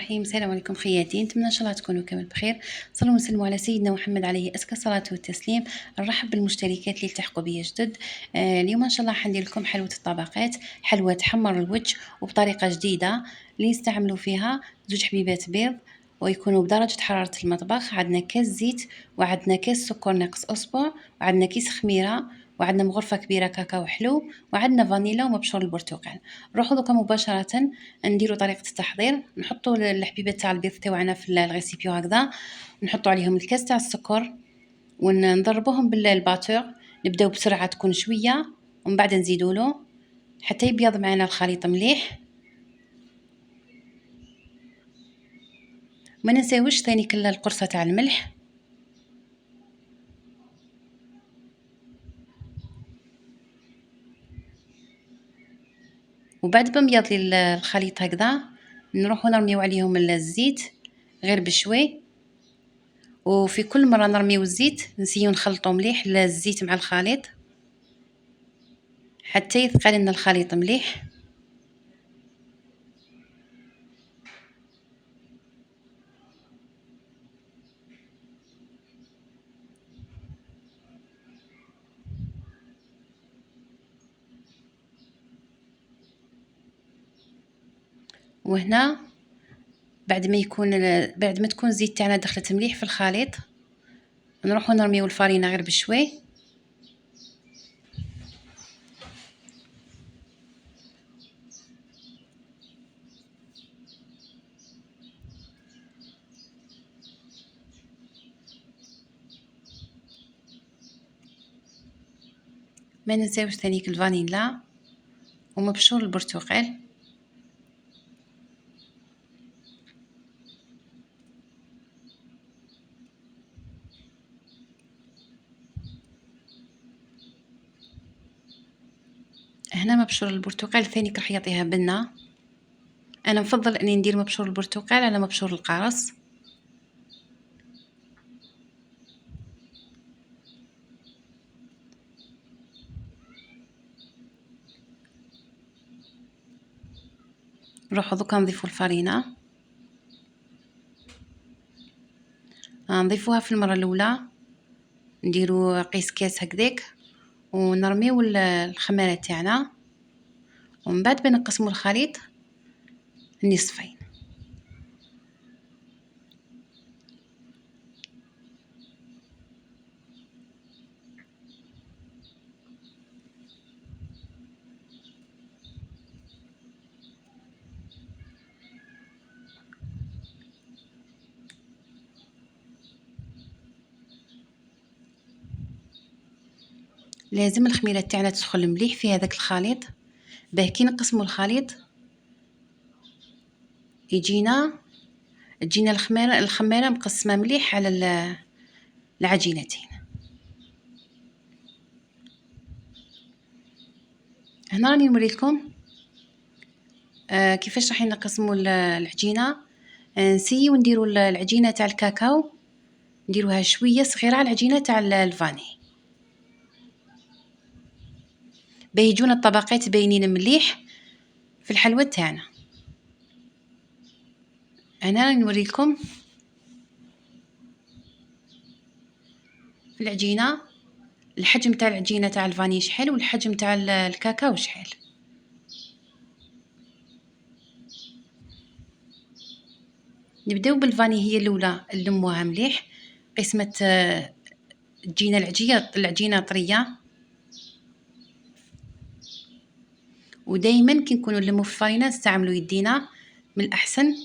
الرحيم. السلام عليكم خياتي، نتمنى ان شاء الله تكونوا كامل بخير. صلوا وسلموا على سيدنا محمد عليه ازكى الصلاه والتسليم. نرحب بالمشتركات اللي التحقوا بيا جدد. اليوم ان شاء الله حندير لكم حلوه الطبقات، حلوه تحمر الوجه وبطريقه جديده اللي نستعملوا فيها زوج حبيبات بيض ويكونوا بدرجه حراره المطبخ. عندنا كاس زيت وعندنا كاس سكر ناقص اصبع وعندنا كيس خميره وعندنا مغرفه كبيره كاكاو حلو وعندنا فانيلا ومبشور البرتقال. نروحوا دوكا مباشره نديروا طريقه التحضير. نحطوا الحبيبات تاع البيض تاعنا في الغيسيبيو هكذا، نحطوا عليهم الكاس تاع السكر ونضربوهم بالباتور. نبداو بسرعه تكون شويه ومن بعد نزيدوا له حتى يبيض معنا الخليط مليح. ما ننساوش ثاني كل القرصه تاع الملح. وبعد ما بيض لي الخليط هكذا نروحوا نرميو عليهم الزيت غير بشوي، وفي كل مره نرميو الزيت نسيو نخلطو مليح الزيت مع الخليط حتى يثقل لنا الخليط مليح. وهنا بعد ما تكون الزيت تاعنا دخلت مليح في الخليط نروحو نرميو الفرينه غير بشوي. ما ننساوش ثاني الفانيلا ومبشور البرتقال. هنا مبشور البرتقال ثاني راح يعطيها بنه. انا نفضل اني ندير مبشور البرتقال على مبشور القرص. نروحو دوكا نضيفو الفرينه، نضيفوها في المره الاولى، نديرو قيس كاس هكذاك ونرميو الخميره تاعنا ومن بعد بنقسمو الخليط نصفين. لازم الخميره تاعنا تدخل مليح في هذاك الخليط باه كي نقسموا الخليط تجينا الخميره مقسمه مليح على العجينتين. هنا راني نوريلكم كيفاش راح نقسموا العجينه. نسيو نديروا العجينه تاع الكاكاو نديروها شويه صغيره على العجينه تاع الفاني باه يجونا الطبقات باينين مليح في الحلوى تاعنا. انا راني نوريلكم في العجينه الحجم تاع العجينه تاع الفاني شحال والحجم تاع الكاكاو شحال. نبداو بالفاني هي الاولى نلموها مليح قسمه تجينا العجينه طريه. ودائما كي نكونوا نلموا في الفرينه نستعملوا يدينا من الاحسن.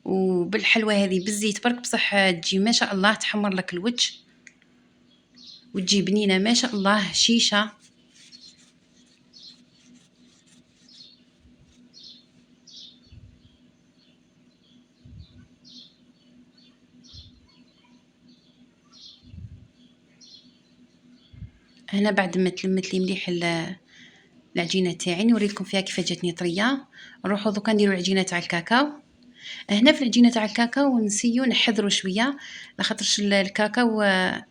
وبالحلوى هذه بالزيت برك بصح تجي ما شاء الله تحمر لك الوجه وتجي بنينه ما شاء الله شيشه. هنا بعد ما تلمت لي مليح العجينه تاعي نوريكم فيها كيف جاتني طريه. نروحوا دوكا نديروا العجينه تاع الكاكاو. هنا في العجينه تاع الكاكاو نسيو نحذروا شويه لخاطرش الكاكاو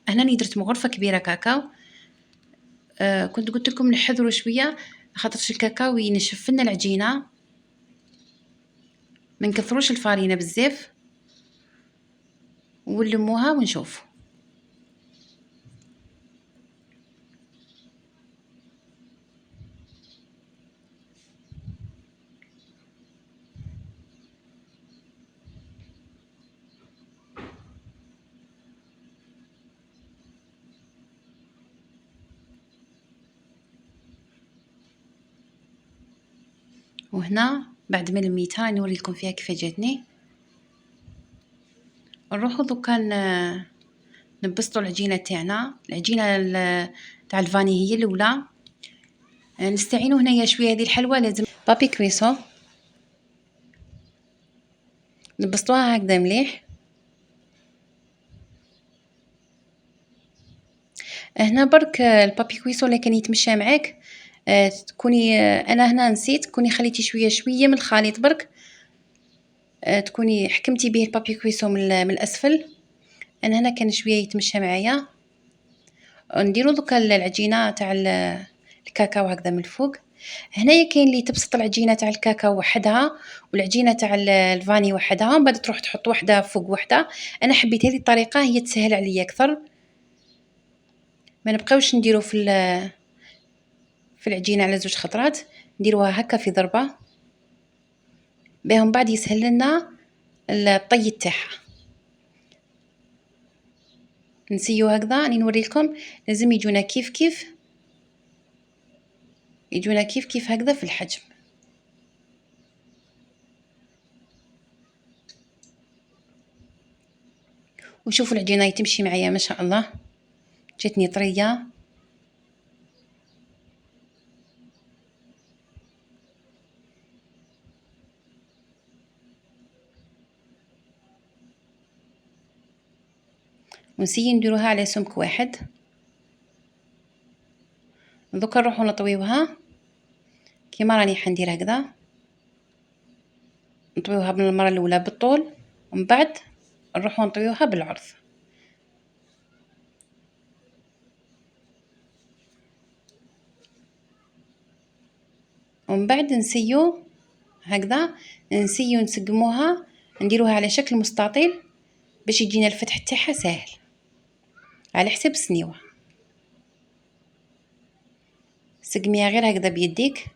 هنا درت مغرفه كبيره كاكاو كنت قلت لكم نحذروا شويه خاطرش الكاكاو ينشف لنا العجينه، ما نكثروش الفارينه بزاف ونلموها ونشوفوا. وهنا بعد ما لميتها راني نوريكم فيها كيف جاتني. نروحوا دوكا نبسطوا العجينه تاعنا، العجينه تاع الفاني هي الاولى. نستعينوا هنايا شويه هذه الحلوى لازم بابي كويسون، نبسطوها هكذا مليح. هنا برك البابي كويسون اللي كان يتمشى معاك تكوني انا هنا نسيت كوني خليتي شويه من الخليط برك، تكوني حكمتي به البابي كويسون من الاسفل. انا هنا كان شويه يتمشى معايا. نديرو دوكا العجينه تاع الكاكاو هكذا من الفوق. هنايا كاين اللي تبسط العجينه تاع الكاكاو وحدها والعجينه تاع الفاني وحدها، من بعد تروح تحط وحده فوق وحده. انا حبيت هذه الطريقه، هي تسهل عليا اكثر، ما نبقاوش نديرو في العجينه على زوج خطرات، نديروها هكا في ضربه بهم بعد يسهل لنا الطي تاعها. نسيو هكذا راني نوري لكم، لازم يجونا كيف كيف، يجونا كيف كيف هكذا في الحجم. وشوفوا العجينه تمشي معايا ما شاء الله، جاتني طريه. ونسيي نديروها على سمك واحد. دوكا نروحو نطويوها كيما راني حندير هكذا، نطويوها بالمره الاولى بالطول ومن بعد نروحو نطويوها بالعرض. ومن بعد نسيو هكذا، نسيو نسقموها، نديروها على شكل مستطيل باش يجينا الفتح تاعها ساهل على حساب السنيوه. سقميها غير هكذا بيديك.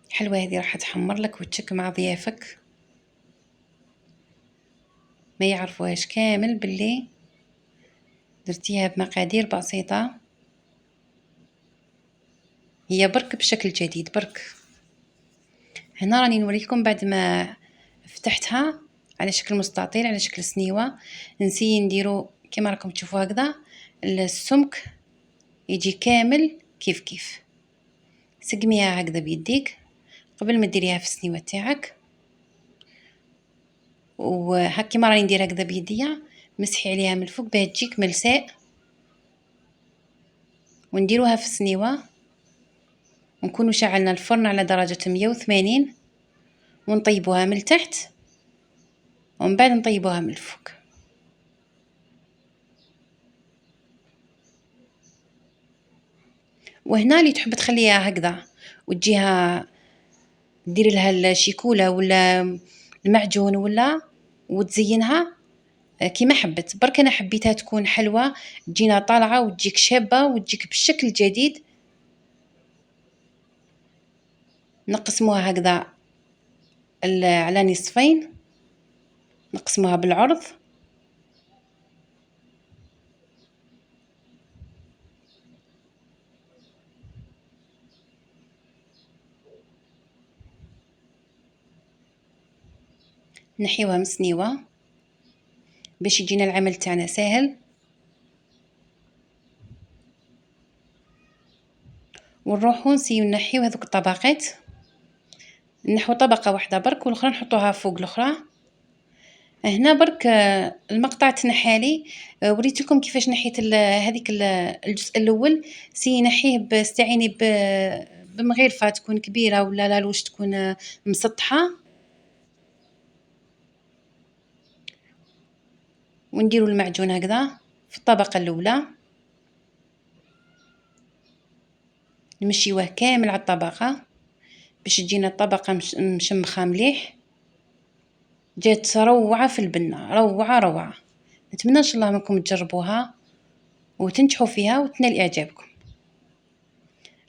حلوة هذه راح تحمر لك وتشك مع ضيافك، ما يعرفوهاش كامل باللي درتيها بمقادير بسيطة، هي برك بشكل جديد برك. هنا راني نوريكم بعد ما فتحتها على شكل مستطيل على شكل سنيوة. نسي نديرو كما راكم تشوفوا هكذا السمك يجي كامل كيف كيف. سقميها هكذا بيديك قبل ما ديريها في السنيوة تاعك، وهكا كيما راني ندير هكذا بيديا، مسحي عليها من الفوق باه تجيك ملساء. ونديروها في السنيوة ونكونوا شعلنا الفرن على درجة 180 ونطيبوها من التحت ومن بعد نطيبوها من الفوق. وهنا اللي تحب تخليها هكذا وتجيها ديري لها الشيكولا ولا المعجون ولا وتزينها كيما حبت. برك انا حبيتها تكون حلوة، تجينا طالعة وتجيك شابة وتجيك بشكل جديد. نقسموها هكذا على نصفين، نقسموها بالعرض نحيوها مسنيوة باش يجينا العمل تاعنا ساهل. ونروحو نسيو نحيو هذوك الطبقات، نحو طبقة واحدة برك والأخرى نحطوها فوق الأخرى. هنا برك المقطع تنحالي، وريت لكم كيفاش نحيت هذيك الجزء الأول. نحيه استعيني بمغرفة تكون كبيرة ولا لالوش تكون مسطحة، ونديرو المعجون هكذا في الطبقة الأولى، نمشيوه كامل على الطبقة باش تجينا الطبقة مشمخة مليح. جات روعة في البنة، روعة روعة. نتمنى ان شاء الله منكم تجربوها وتنجحوا فيها وتنال اعجابكم.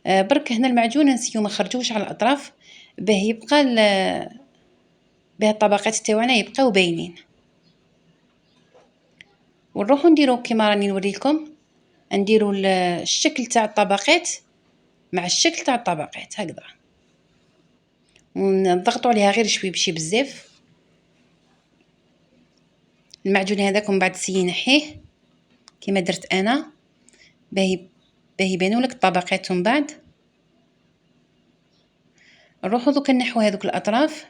برك هنا المعجون نسيو ما خرجوش على الاطراف باه يبقى باه الطبقات تاوعنا يبقاو باينين. ونروحو نديرو كيما راني نوريكم، نديرو الشكل تاع الطبقات مع الشكل تاع الطبقات هكذا، ونضغطوا عليها غير شوي بشي بزاف. المعجون هذاك من بعد نحيه كيما درت انا باه يبانوا لك الطبقات. من بعد نروحو دوكا نحو هذوك الاطراف،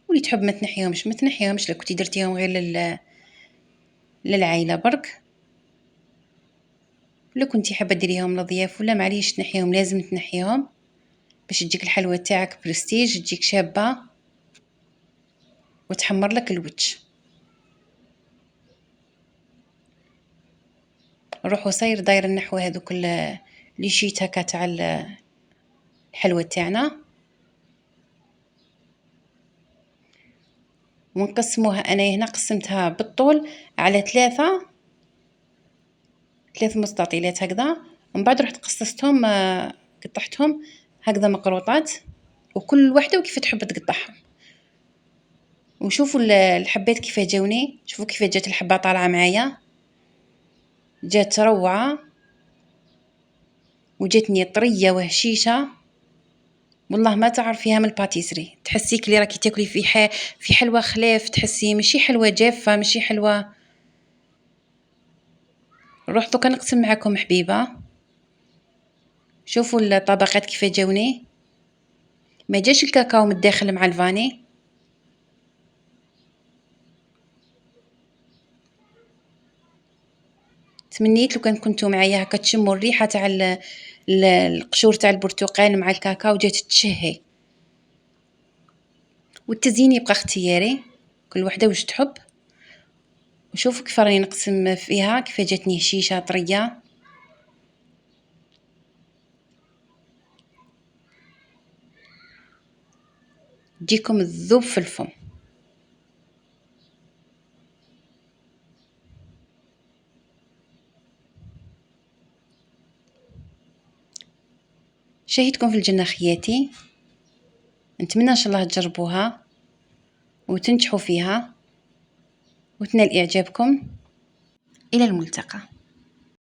واللي تحب ما تنحيهمش، لو كنتي درتيهم غير للعائله برك، لو كنتي حابه ديريهم للضياف ولا معليش تنحيهم، لازم تنحيهم باش تجيك الحلوه تاعك برستيج، تجيك شابه وتحمر لك الوجه. نروحو داير نحو هذوك لي شيت هكا تاع الحلوه تاعنا، ونقسموها. انا هنا قسمتها بالطول على ثلاث مستطيلات هكذا، ومن بعد رحت قصصتهم، قطعتهم هكذا مقروطات، وكل واحده وكيف تحب تقطعهم. وشوفوا الحبات كيف جاوني، شوفوا كيف جات الحبه طالعه معايا، جات روعه وجاتني طريه وهشيشه، والله ما تعرفيها من الباتيسري. تحسي كلي راكي تاكلي في حلوه خلاف، تحسي ماشي حلوه جافه، ماشي حلوه. نروح دوكا نقسم معكم حبيبه. شوفوا الطبقات كيف جاوني، ما جاش الكاكاو من الداخل مع الفاني. تمنيت لو كان كنتو معايا هكا تشموا الريحه تاع القشور تاع البرتقال مع الكاكاو، جات تشهي. والتزيين يبقى اختياري، كل وحده واش تحب. وشوفوا كيف راني نقسم فيها، كيف جاتني هشيشه طريه. تجيكم الذوب في الفم. شهيتكم في الجنة خياتي، نتمنى ان شاء الله تجربوها وتنجحوا فيها وتنال اعجابكم. الى الملتقى.